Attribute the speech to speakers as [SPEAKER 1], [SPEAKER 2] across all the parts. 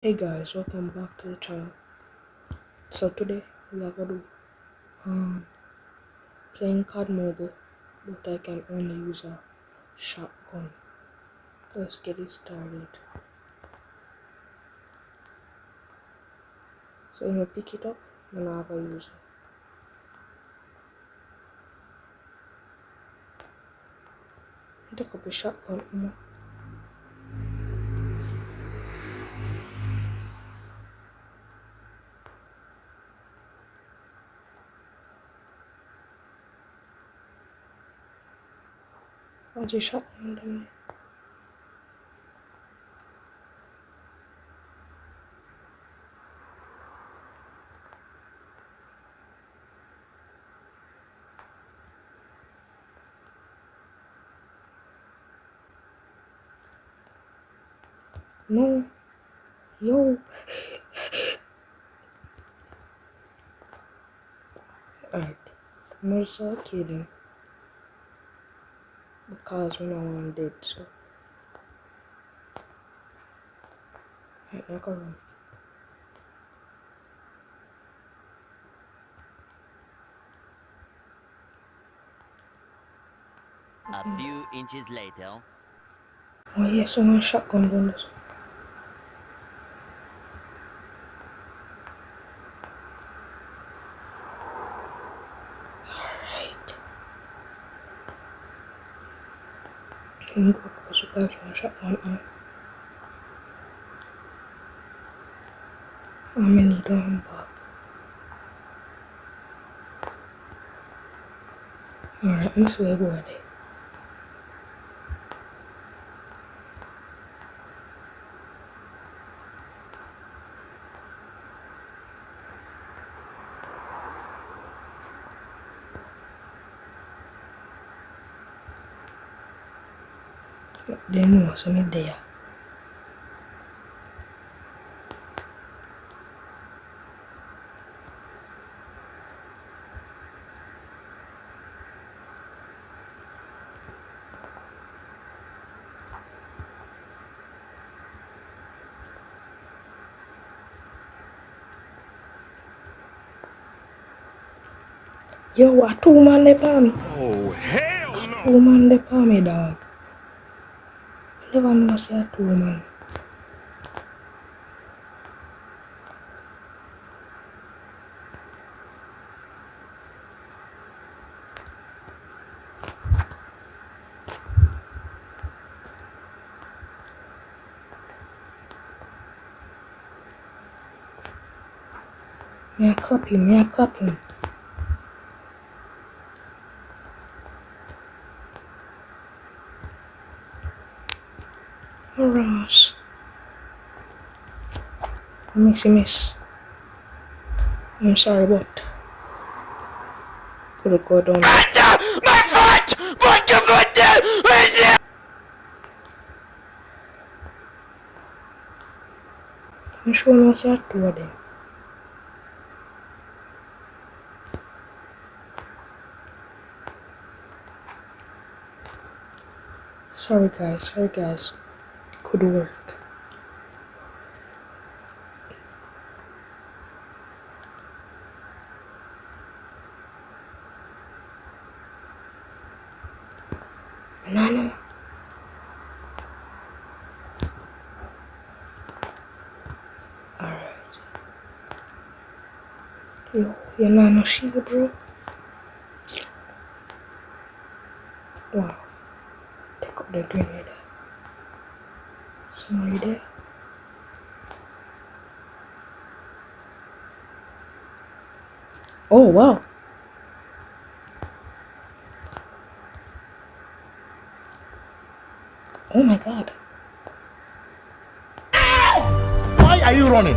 [SPEAKER 1] Hey guys, welcome back to the channel. So today we are gonna do playing card mobile, but I can only use a shotgun. Let's get it started. So when you pick it up, I'm not gonna use it. Take up a shotgun, What's the shotgun then? No, yo. Alright, I'm gonna start kidding because we know I'm dead. So, alright, now go run.
[SPEAKER 2] A few inches later.
[SPEAKER 1] Oh yes, so my shotgun doing this. Alright, I'm gonna go to the shotgun on. I'm gonna need one back. Alright, I'm just gonna go there. They know so me there. Yo, a two man dey pa me.
[SPEAKER 3] Oh, hell no!
[SPEAKER 1] Two man dey pa me, dog. I never know say a two man. Me a clap him, me a clap him. Oh, Ross. Miss. I'm sorry, but could have go down.
[SPEAKER 3] My foot! Put your foot down!
[SPEAKER 1] I'm sure no say a two of them. Sorry guys. Could work. No. Alright. Yo, you know shield, bro. Wow. Take up the grenade. Somebody there. Oh wow. Oh my god.
[SPEAKER 3] Why are you running?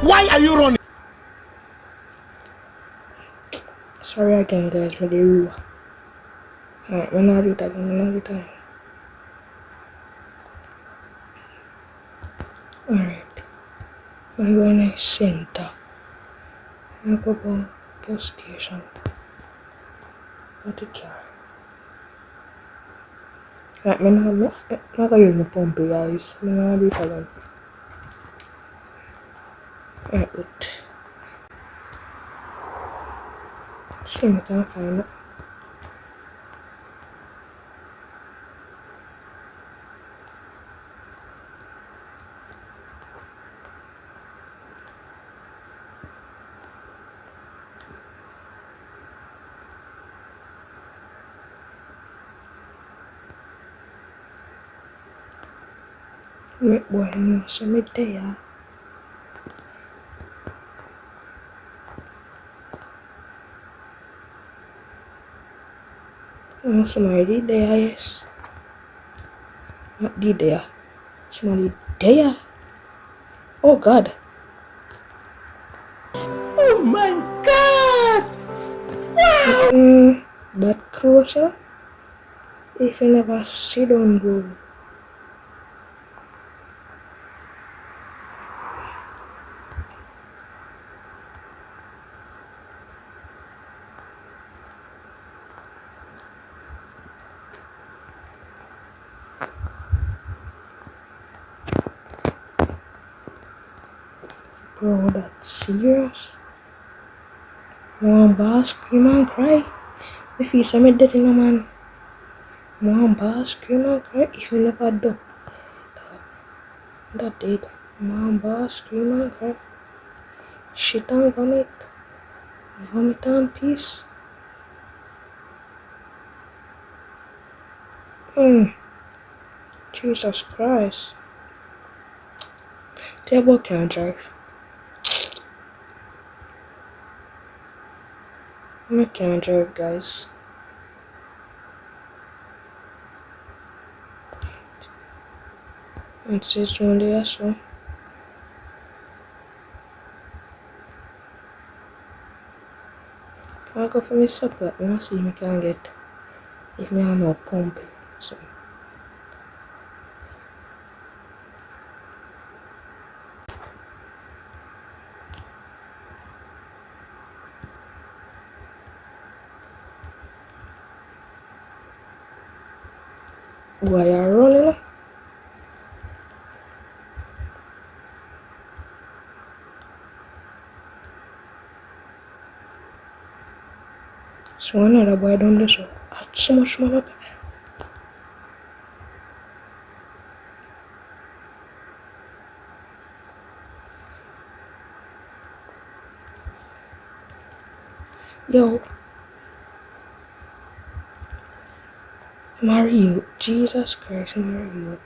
[SPEAKER 3] Why are you running?
[SPEAKER 1] Sorry again guys, me dey rule. Alright, we not do it again, another time. Alright. I'm going to center. I'm going to bus station. What the car? Right, I'm not going to use my pump, guys. I'm not do it again. Alright, good. See if I can find it. Make boy know so me there. Somebody did there, yes. Not did there. Somebody there. Oh God.
[SPEAKER 3] Oh my God!
[SPEAKER 1] That close, huh? If you never sit down, bro. Bro, that's serious. One boss scream and cry. If you see me dead in a man. One boss scream and cry. If you never duck. That dead. One boss scream and cry. Shit and vomit. Vomit and peace. Jesus Christ. Table can't drive. I can't drive, guys. It's just one day as well. I'll go for my supper and I'll see if I can get, if me have no pump. So. Why are you running? So another boy done this. Had so much money. Yo. Marry you. Jesus Christ, marry you.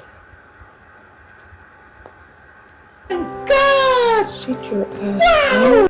[SPEAKER 3] God!
[SPEAKER 1] Sit your ass down.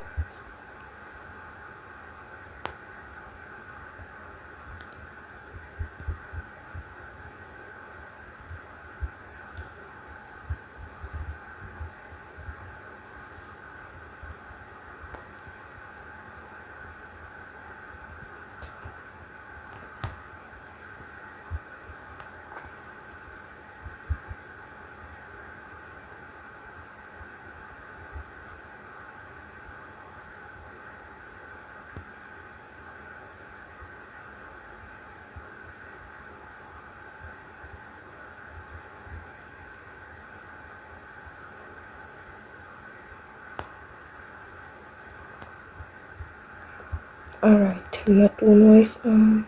[SPEAKER 1] Alright, not to know if hand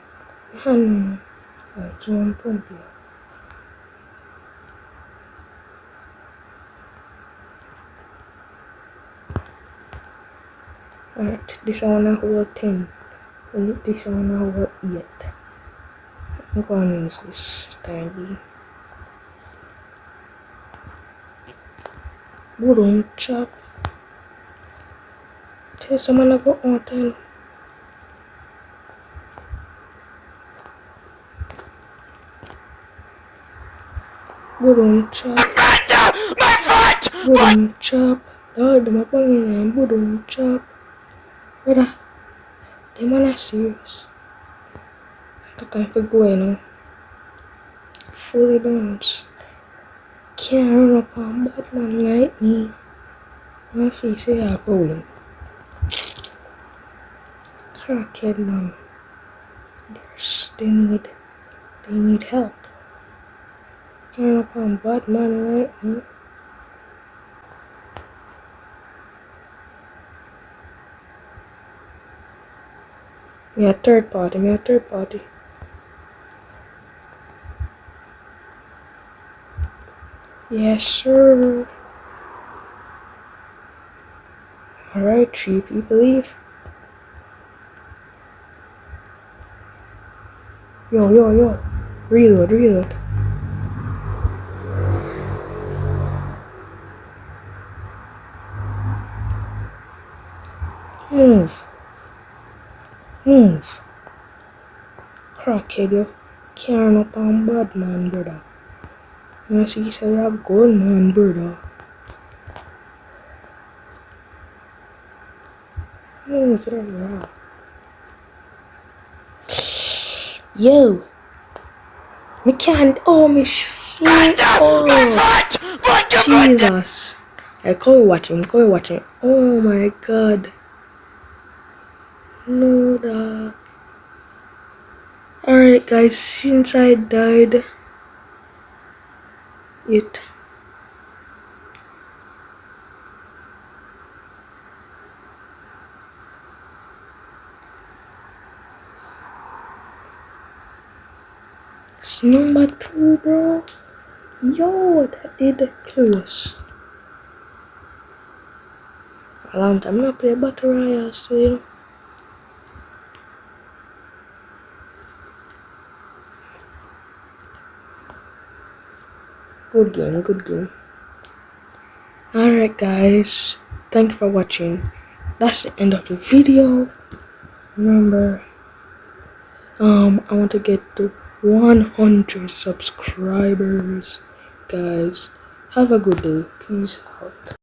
[SPEAKER 1] right one pump here. Alright, this one a whole 10. This one a whole 8. I'm gonna use this time being. Wooden chop. Tell someone I got on 10. Wooden chop.
[SPEAKER 3] My foot!
[SPEAKER 1] Wooden chop. Dog, them up on in wooden chop. Brother, them man are serious. The time for going now. Fully done. Can't run up on Batman like me. My face say I go in. Crackhead man. They need help. Can't run up on Batman like me. Me a third party, me a third party. Yes, sir. Alright, 3 people leave. Yo. Reload. Move. Crackhead, you. Carrying up on bad man, brother. You see, so you have gold man, brother. Move, yeah. Yo. Me can't. Oh, me shit. Oh, Jesus. Hey, go watch him. Oh my god. No, da. Alright, guys, since I died, it. It's number 2, bro. Yo, that did close. A long time not play Battle Royale still. Good game. Alright, guys. Thank you for watching. That's the end of the video. Remember, I want to get to 100 subscribers. Guys, have a good day. Peace out.